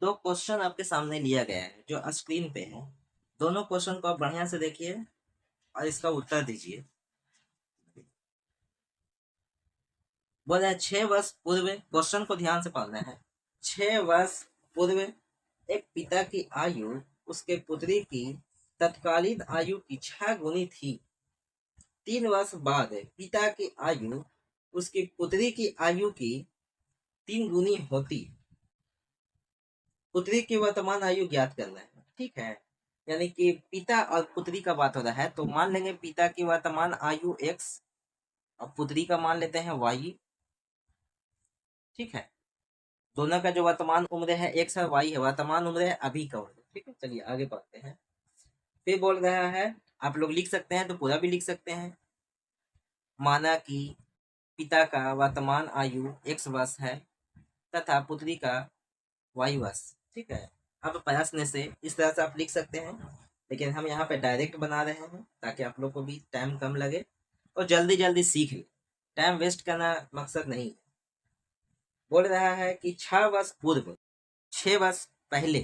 दो क्वेश्चन आपके सामने लिया गया है जो स्क्रीन पे है। दोनों क्वेश्चन को आप बढ़िया से देखिए और इसका उत्तर दीजिए। बोला है 6 वर्ष पूर्व, क्वेश्चन को ध्यान से पढ़ना है। 6 वर्ष पूर्व एक पिता की आयु उसके पुत्री की तत्कालीन आयु की 6 गुनी थी। 3 वर्ष बाद पिता की आयु उसकी पुत्री की आयु की 3 गुनी होती। पुत्री की वर्तमान आयु ज्ञात करना है, ठीक है। यानी कि पिता और पुत्री का बात हो रहा है, तो मान लेंगे पिता की वर्तमान आयु x और पुत्री का मान लेते हैं y, ठीक है। दोनों का जो वर्तमान उम्र है x और y है, वर्तमान उम्र है अभी का उम्र, ठीक है। चलिए आगे बढ़ते हैं। फिर बोल रहा है, आप लोग लिख सकते हैं तो पूरा भी लिख सकते हैं। माना कि पिता का वर्तमान आयु x वर्ष है तथा पुत्री का y वर्ष, ठीक है। अब प्रश्न से इस तरह से आप लिख सकते हैं, लेकिन हम यहाँ पे डायरेक्ट बना रहे हैं ताकि आप लोग को भी टाइम कम लगे और जल्दी जल्दी सीख ले। टाइम वेस्ट करना मकसद नहीं है। बोल रहा है कि 6 वर्ष पूर्व, 6 वर्ष पहले,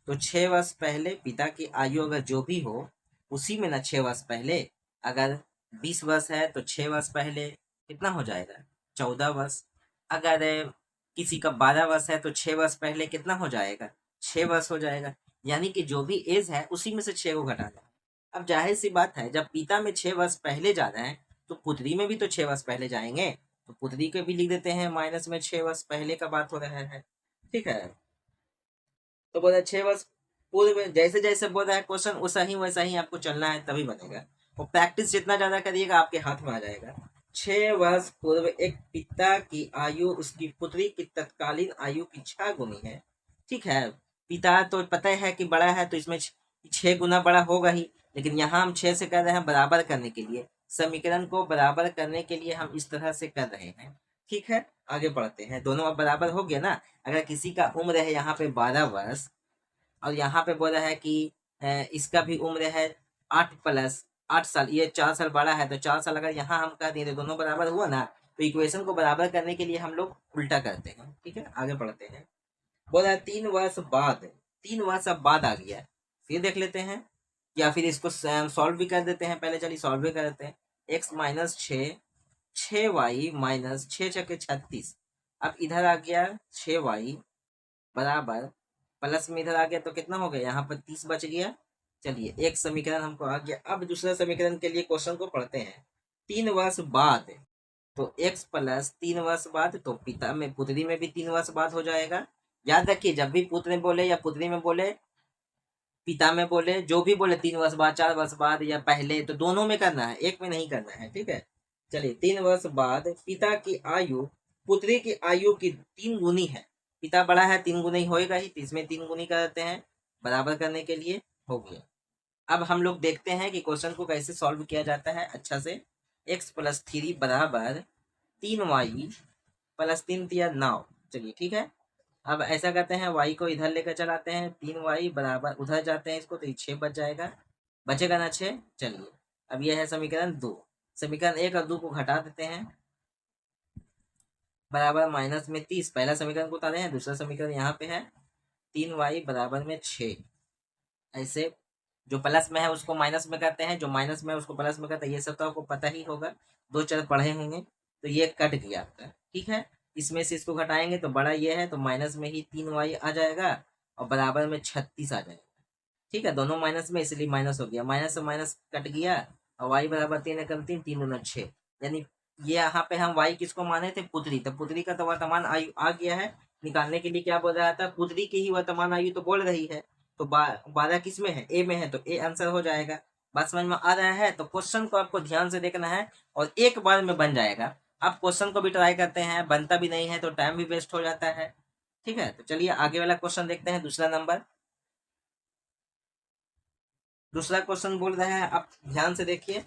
तो 6 वर्ष पहले पिता की आयु अगर जो भी हो उसी में ना 6 वर्ष पहले, अगर 20 वर्ष है तो 6 वर्ष पहले कितना हो जाएगा, 14 वर्ष। अगर किसी का 12 वर्ष है तो 6 वर्ष पहले कितना हो जाएगा, 6 वर्ष हो जाएगा। यानी कि जो भी एज है उसी में से 6 को घटाना है। अब जाहिर सी बात है, जब पिता में 6 वर्ष पहले जा रहे हैं तो पुत्री में भी तो 6 वर्ष पहले जाएंगे, तो पुत्री के भी लिख देते हैं माइनस में 6 वर्ष पहले का बात हो रहा है, ठीक है। तो बोला 6 वर्ष पूर्व, जैसे जैसे बोल रहा है क्वेश्चन वैसा ही आपको चलना है, तभी बनेगा। और प्रैक्टिस जितना ज्यादा करिएगा आपके हाथ में आ जाएगा। 6 वर्ष पूर्व एक पिता की आयु उसकी पुत्री की तत्कालीन आयु की 6 गुनी है, ठीक है। पिता तो पता है कि बड़ा है तो इसमें 6 गुना बड़ा होगा ही, लेकिन यहाँ हम 6 से कर रहे हैं बराबर करने के लिए, समीकरण को बराबर करने के लिए हम इस तरह से कर रहे हैं, ठीक है। आगे बढ़ते हैं। दोनों अब बराबर हो गया ना। अगर किसी का उम्र है यहाँ पे 12 वर्ष और यहाँ पे बोला है कि इसका भी उम्र है 8 + 8 साल, ये 4 साल बड़ा है, तो 4 साल अगर यहाँ हम कर दिए तो दोनों बराबर हुआ ना। तो इक्वेशन को बराबर करने के लिए हम लोग उल्टा करते हैं, ठीक है। आगे बढ़ते हैं। बोला है 3 वर्ष बाद, 3 वर्ष अब बाद आ गया, फिर देख लेते हैं या फिर इसको सॉल्व भी कर देते हैं। पहले चलिए सॉल्व भी कर देते हैं। x - 6, 6y - 6×6 = 36। अब इधर आ गया 6y बराबर, प्लस में इधर आ गया तो कितना हो गया, यहाँ पर 30 बच गया। चलिए एक समीकरण हमको आ गया। अब दूसरा समीकरण के लिए क्वेश्चन को पढ़ते हैं। 3 वर्ष बाद, तो x + 3 वर्ष बाद, तो पिता में पुत्री में भी 3 वर्ष बाद हो जाएगा। याद रखिए, जब भी पुत्र में बोले या पुत्री में बोले, पिता में बोले, जो भी बोले 3 वर्ष बाद, 4 वर्ष बाद या पहले, तो दोनों में करना है, एक में नहीं करना है, ठीक है। चलिए 3 वर्ष बाद पिता की आयु पुत्री की आयु की 3 गुनी है। पिता बड़ा है, 3 गुनी होएगा ही, तो इसमें 3 गुनी कर देते हैं बराबर करने के लिए, हो गया। अब हम लोग देखते हैं कि क्वेश्चन को कैसे सॉल्व किया जाता है अच्छा से। x + 3 बराबर 3y + 3×3 = 9। चलिए ठीक है। अब ऐसा करते हैं, y को इधर लेकर चलाते हैं, 3y बराबर उधर जाते हैं इसको, तो 6 बच जाएगा, बचेगा ना 6। चलिए अब यह है समीकरण 2। समीकरण 1 और 2 को घटा देते हैं, बराबर माइनस में 30। पहला समीकरण को उतारे हैं, दूसरा समीकरण यहाँ पे है 3y बराबर में 6। ऐसे जो प्लस में है उसको माइनस में करते हैं, जो माइनस में है उसको प्लस में करते हैं, ये सब तो आपको पता ही होगा, 2 चर पढ़े होंगे। तो ये कट गया आपका, ठीक है। इसमें से इसको घटाएंगे तो बड़ा ये है, तो माइनस में ही 3y आ जाएगा और बराबर में 36 आ जाएगा, ठीक है। दोनों माइनस में इसलिए माइनस हो गया, माइनस से माइनस कट गया और y बराबर 3 × 3 = 3×6। यानी ये यहाँ पे हम y किसको माने थे, पुत्री, तो पुत्री का तो वर्तमान आयु आ गया है। निकालने के लिए क्या बोल रहा था, पुत्री की ही वर्तमान आयु तो बोल रही है, तो 12 किस में है, ए में है, तो ए आंसर हो जाएगा। बात समझ में आ रहा है। तो क्वेश्चन को आपको ध्यान से देखना है और एक बार में बन जाएगा। आप क्वेश्चन को भी ट्राई करते हैं, बनता भी नहीं है तो टाइम भी वेस्ट हो जाता है, ठीक है। तो चलिए आगे वाला क्वेश्चन देखते हैं। दूसरा नंबर, दूसरा क्वेश्चन बोल रहा है, आप ध्यान से देखिए।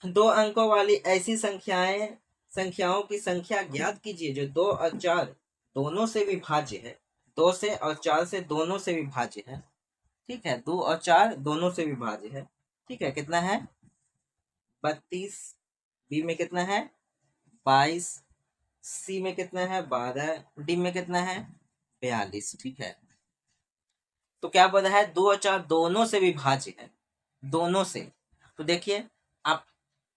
2 अंकों वाली ऐसी संख्याओं की संख्या ज्ञात कीजिए जो 2 और 4 दोनों से विभाज्य है। 2 से और 4 से दोनों से विभाज्य है, ठीक है। 2 और 4 दोनों से विभाज्य है, ठीक है। कितना है, 32। बी में कितना है, 22। सी में कितना है, 12। डी में कितना है, 42, ठीक है। तो क्या बोल रहा है, 2 और 4 दोनों से विभाज्य है, दोनों से। तो देखिए आप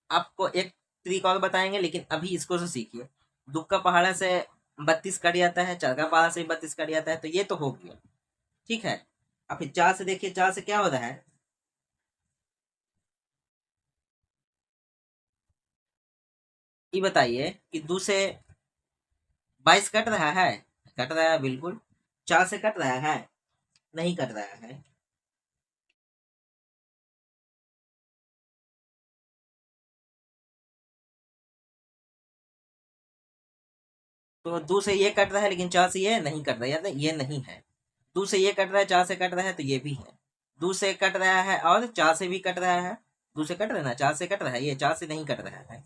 आपको एक तरीका और बताएंगे, लेकिन अभी इसको तो सीखिए। 2 का पहाड़ा से 32 कट जाता है, 4 का पहाड़ा से 32 कट जाता है, तो ये तो हो गया, ठीक है। अब फिर 4 से देखिए, 4 से क्या हो रहा है, ये बताइए कि 2 से 22 कट रहा है, कट रहा है बिल्कुल। 4 से कट रहा है, नहीं कट रहा है। तो 2 से ये कट रहा है, लेकिन 4 से ये नहीं कट रहा है, याद है ये नहीं है। 2 से ये कट रहा है, 4 से कट रहा है, तो ये भी है। 2 से कट रहा है और 4 से भी कट रहा है। 2 से कट रहा है ना, 4 से कट रहा है, ये 4 से नहीं कट रहा है।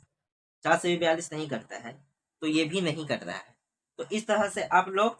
4 से भी 42 नहीं कटता है, तो ये भी नहीं कट रहा है। तो इस तरह से आप लोग